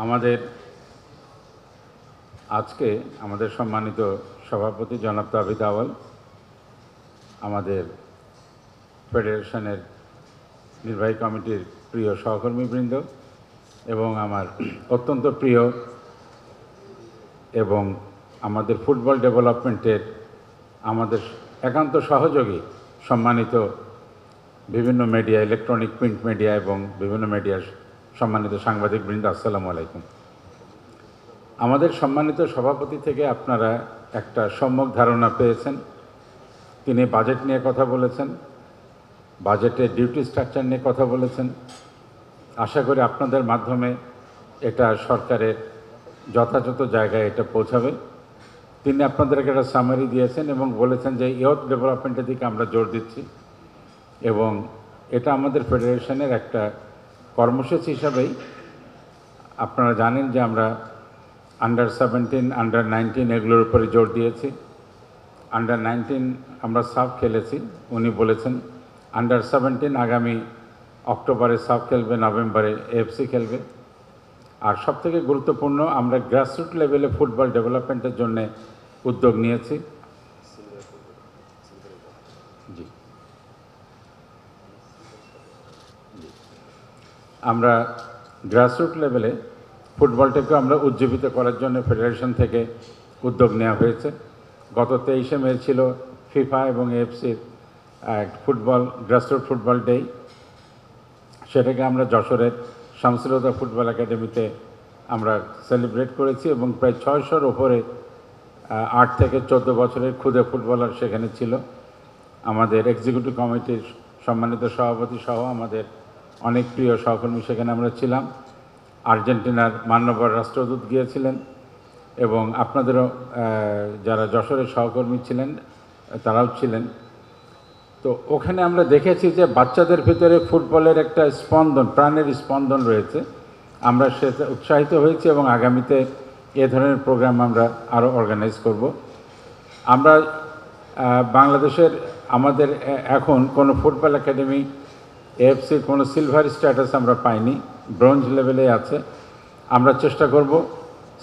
আমাদের আজকে আমাদের সম্মানিত সভাপতি জনাব তাবিদ আউয়াল, আমাদের ফেডারেশনের নির্বাহী কমিটির প্রিয় সহকর্মীবৃন্দ এবং আমার অত্যন্ত প্রিয় এবং আমাদের ফুটবল ডেভেলপমেন্টের আমাদের একান্ত সহযোগী সম্মানিত বিভিন্ন মিডিয়া, ইলেকট্রনিক প্রিন্ট মিডিয়া এবং বিভিন্ন মিডিয়ার সম্মানিত সাংবাদিকবৃন্দ, আসসালামু আলাইকুম। আমাদের সম্মানিত সভাপতি থেকে আপনারা একটা সম্যক ধারণা পেয়েছেন। তিনি বাজেট নিয়ে কথা বলেছেন, বাজেটের ডিউটি স্ট্রাকচার নিয়ে কথা বলেছেন। আশা করি আপনাদের মাধ্যমে এটা সরকারের যথাযথ জায়গায় এটা পৌঁছাবে। তিনি আপনাদেরকে একটা সামারি দিয়েছেন এবং বলেছেন যে ইয়ুথ ডেভেলপমেন্টের দিকে আমরা জোর দিচ্ছি এবং এটা আমাদের ফেডারেশনের একটা কর্মসূচি হিসাবেই আপনারা জানেন যে আমরা আন্ডার-17, আন্ডার-19 এগুলোর উপরে জোর দিয়েছি। আন্ডার-19 আমরা সাফ খেলেছি, উনি বলেছেন। আন্ডার-17 আগামী অক্টোবরে সাফ খেলবে, নভেম্বরে এএফসি খেলবে। আর সবথেকে গুরুত্বপূর্ণ, আমরা গ্রাসরুট লেভেলে ফুটবল ডেভেলপমেন্টের জন্য উদ্যোগ নিয়েছি। জি, আমরা গ্রাসরুট লেভেলে ফুটবলটাকে আমরা উজ্জীবিত করার জন্য ফেডারেশন থেকে উদ্যোগ নেওয়া হয়েছে। গত 23শে মে ছিল ফিফা এবং এএফসির ফুটবল গ্রাসরুট ফুটবল ডে। সেটাকে আমরা যশোরের শামসুল-হুদা ফুটবল একাডেমিতে আমরা সেলিব্রেট করেছি এবং প্রায় 600-র ওপরে 8 থেকে 14 বছরের ক্ষুদে ফুটবলার সেখানে ছিল। আমাদের এক্সিকিউটিভ কমিটির সম্মানিত সভাপতি সহ আমাদের অনেক প্রিয় সহকর্মী সেখানে আমরা ছিলাম। আর্জেন্টিনার মান্যবর রাষ্ট্রদূত গিয়েছিলেন এবং আপনাদেরও যারা যশোরের সহকর্মী ছিলেন তারাও ছিলেন। তো ওখানে আমরা দেখেছি যে বাচ্চাদের ভিতরে ফুটবলের একটা স্পন্দন, প্রাণের স্পন্দন রয়েছে। আমরা সেটা উৎসাহিত হয়েছি এবং আগামীতে এ ধরনের প্রোগ্রাম আমরা আরও অর্গানাইজ করব। আমরা বাংলাদেশের আমাদের এখন কোনো ফুটবল একাডেমি এএফসির কোনো সিলভার স্ট্যাটাস আমরা পাইনি, ব্রোঞ্জ লেভেলে আছে। আমরা চেষ্টা করব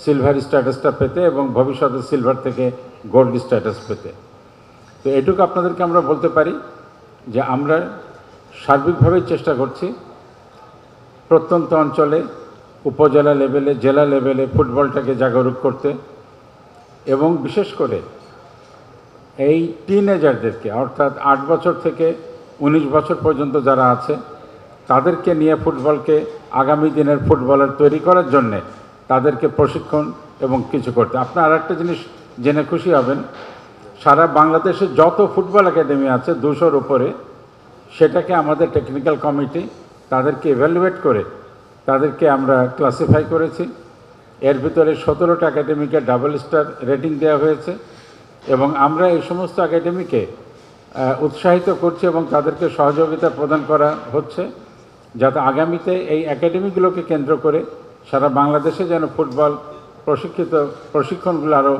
সিলভার স্ট্যাটাসটা পেতে এবং ভবিষ্যতে সিলভার থেকে গোল্ড স্ট্যাটাস পেতে। তো এটুকু আপনাদেরকে আমরা বলতে পারি যে আমরা সার্বিকভাবেই চেষ্টা করছি প্রত্যন্ত অঞ্চলে, উপজেলা লেভেলে, জেলা লেভেলে ফুটবলটাকে জাগরুক করতে এবং বিশেষ করে এই টিনেজারদেরকে, অর্থাৎ 8 বছর থেকে 19 বছর পর্যন্ত যারা আছে তাদেরকে নিয়ে ফুটবলকে আগামী দিনের ফুটবলার তৈরি করার জন্যে তাদেরকে প্রশিক্ষণ এবং কিছু করতে। আপনারা আরেকটা জিনিস জেনে খুশি হবেন, সারা বাংলাদেশে যত ফুটবল একাডেমি আছে 200-র উপরে, সেটাকে আমাদের টেকনিক্যাল কমিটি তাদেরকে ইভ্যালুয়েট করে তাদেরকে আমরা ক্লাসিফাই করেছি। এর ভিতরে 17টা একাডেমিকে ডাবল স্টার রেটিং দেওয়া হয়েছে এবং আমরা এই সমস্ত একাডেমিকে উৎসাহিত করছি এবং তাদেরকে সহযোগিতা প্রদান করা হচ্ছে যাতে আগামীতে এই একাডেমিগুলোকে কেন্দ্র করে সারা বাংলাদেশে যেন ফুটবল প্রশিক্ষণগুলো আরও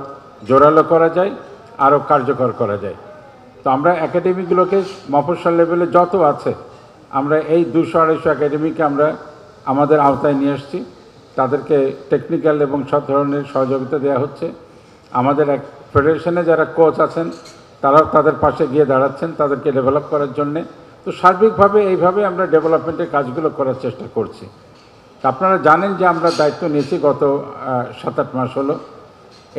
জোরালো করা যায়, আরও কার্যকর করা যায়। তো আমরা একাডেমিগুলোকে মফস্বল লেভেলে যত আছে আমরা এই 200-250 একাডেমিকে আমরা আমাদের আওতায় নিয়ে আসছি। তাদেরকে টেকনিক্যাল এবং সব ধরনের সহযোগিতা দেওয়া হচ্ছে। আমাদের এক ফেডারেশনে যারা কোচ আছেন তারাও তাদের পাশে গিয়ে দাঁড়াচ্ছেন তাদেরকে ডেভেলপ করার জন্যে। তো সার্বিকভাবে এইভাবে আমরা ডেভেলপমেন্টের কাজগুলো করার চেষ্টা করছি। আপনারা জানেন যে আমরা দায়িত্ব নিয়েছি গত 7-8 মাস হলো।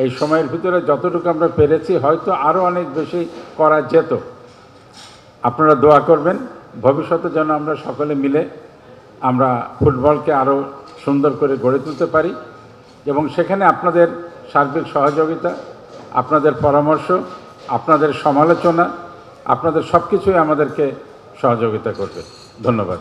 এই সময়ের ভিতরে যতটুকু আমরা পেরেছি, হয়তো আরও অনেক বেশি করা যেত। আপনারা দোয়া করবেন ভবিষ্যতে যেন আমরা সকলে মিলে আমরা ফুটবলকে আরও সুন্দর করে গড়ে তুলতে পারি এবং সেখানে আপনাদের সার্বিক সহযোগিতা, আপনাদের পরামর্শ, আপনাদের সমালোচনা, আপনাদের সব কিছুই আমাদেরকে সহযোগিতা করবে। ধন্যবাদ।